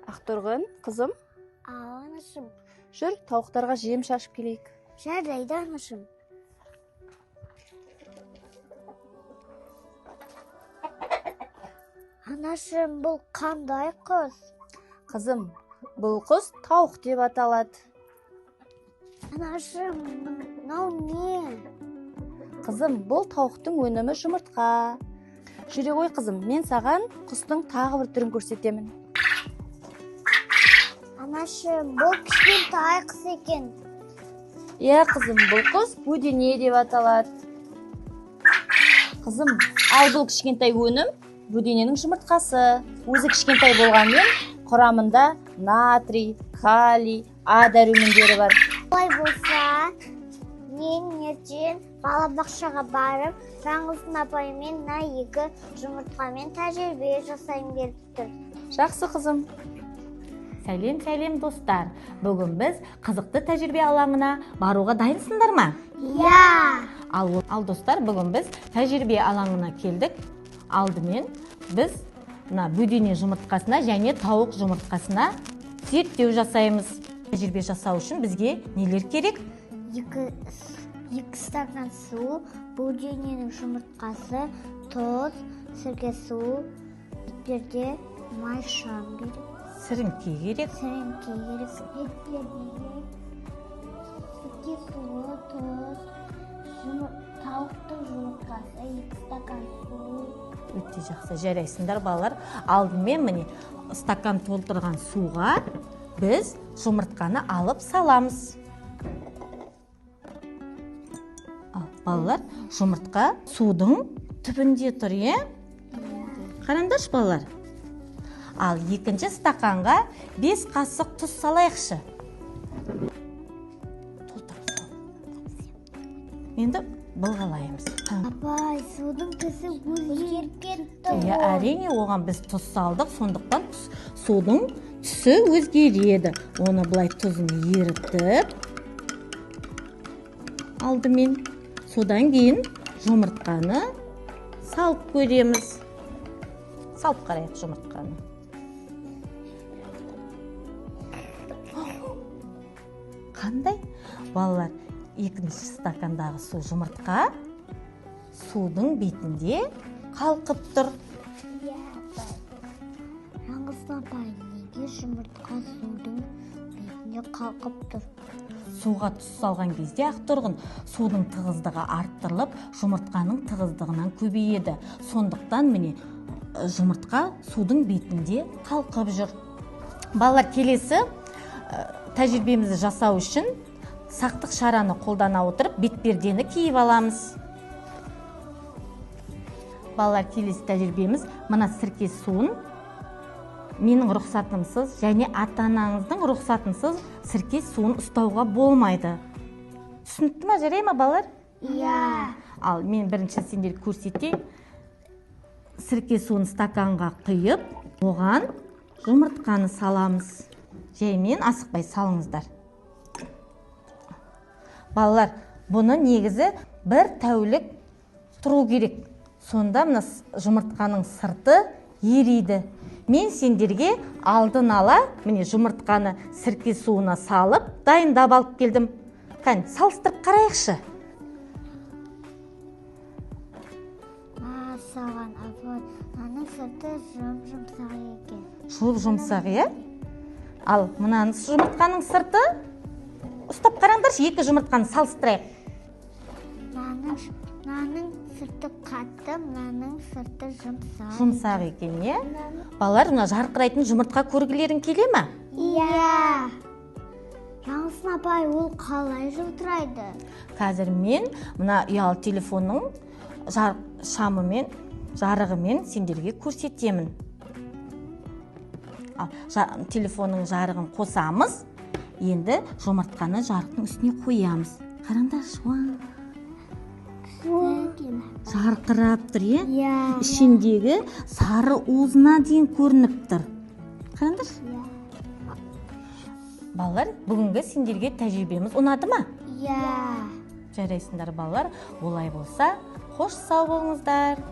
Ақторғын, қызым, Анашым, жүр, тауықтарға жем шашып келейік. жарайды анашым. Анашым, бұл қандай құс? Қызым, бұл құс тауық деп аталады. Анашым, мынау не? Қызым, бұл тауықтың өнімі жұмыртқа. Жүре ғой қызым, мен саған құстың тағы бір түрін көрсетемін. Анашым, бұл кішкентай құс екен. Иә қызым, бұл құс бөдене деп аталады. Қызым, ал бұл кішкентай өнім бөдененің жұмыртқасы. Өзі кішкентай болғанмен құрамында натрий, калий, А дәрумендері бар. Олай болса, мен ертең балабақшаға барып, Жаңылсын апаймен мына екі жұмыртқамен тәжірибе жасайын деп тұр. Жақсы қызым. Сәлем достар. Бүгін біз қызықты тәжірибе алаңына баруға дайынсыңдар ма? Иә. Ал достар, бүгін біз тәжірибе алаңына келдік. Алдымен біз бөдене жұмыртқасына және тауық жұмыртқасына зерттеу жасаймыз. Тәжірибе жасау үшін бізге нелер керек? Екі стакан су, бөдененің жұмыртқасы, тұз, сірке су, бетперде, май шам керек. Сіріңке керек. Сіріңке керек. Бетперде, сірке суы, тұз, тауықтың жұмыртқасы, 2 стакан су. Өте жақсы, жарайсыңдар балалар. Алдымен міне стакан толтырған суға біз жұмыртқаны алып саламыз. Балалар, жұмыртқа судың түбінде тұр, е? Қараңдаршы балалар. Ал екінші стаканға 5 қасық тұз салайықшы. Енді былғалаймыз. Апай, судың түсі өзгеріп кетті. Әрине, оған біз тұз салдық, сондықтан судың түсі өзгереді. Оны былай тұзын ерітіп алдымен, содан кейін жұмыртқаны салып көреміз. Салып қарайық жұмыртқаны. Қандай? Балалар, екінші стакандағы су жұмыртқа судың бетінде қалқып тұр. Жаңылсын апай, неге жұмыртқа судың бетінде қалқып тұр? Суға тұз салған кезде Ақторғын, судың тығыздығы арттырылып, жұмыртқаның тығыздығынан көбейеді. Сондықтан міне жұмыртқа судың бетінде қалқып жүр. Балалар, келесі тәжірибемізді жасау үшін сақтық шараны қолдана отырып, бетпердені киіп аламыз. Балалар, келесі тәжірибеміз мына сірке суын менің рұқсатымсыз және ата-анаңыздың рұқсатынсыз сірке суын ұстауға болмайды. Түсінікті ме, жарай ма балалар? Иә. Ал мен бірінші сендерге көрсетейін. Сірке суын стаканға құйып, оған жұмыртқаны саламыз. Жаймен асықпай салыңыздар. Балалар, бұны негізі бір тәулік тұру керек. Сонда мына жұмыртқаның сырты ериді. Мен сендерге алдын ала міне жұмыртқаны сірке суына салып, дайындап алып келдім. Қане, салыстырып қарайықшы. Саған апай, аның сырты жұмсақ екен. Жұмсақ, е? Ал мынаның жұмыртқаның сырты, ұстап қараңдаршы, екі жұмыртқаны салыстырайық. Мынаның сырты қатты, мынаның сырты жұмсақ. Жұмсақ екен, е? Балалар, мына жарқырайтын жұмыртқа көргілерің келе ме? Иә. Жаңылсын апай, ол қалай жылтырайды? Қазір мен мына ұялы телефонның шамымен, жарығымен сендерге көрсетемін. Телефонның жарығын қосамыз, енді жұмыртқаны жарықтың үстіне қоямыз. Қараңдаршы, жарқырап тұр, е? Ішіндегі сары уызына дейін көрініп тұр. Қараңдаршы. Балалар, бүгінгі сендерге тәжірибеміз ұнады ма? Иә. Жарайсыңдар балалар, олай болса, қош сау болыңыздар.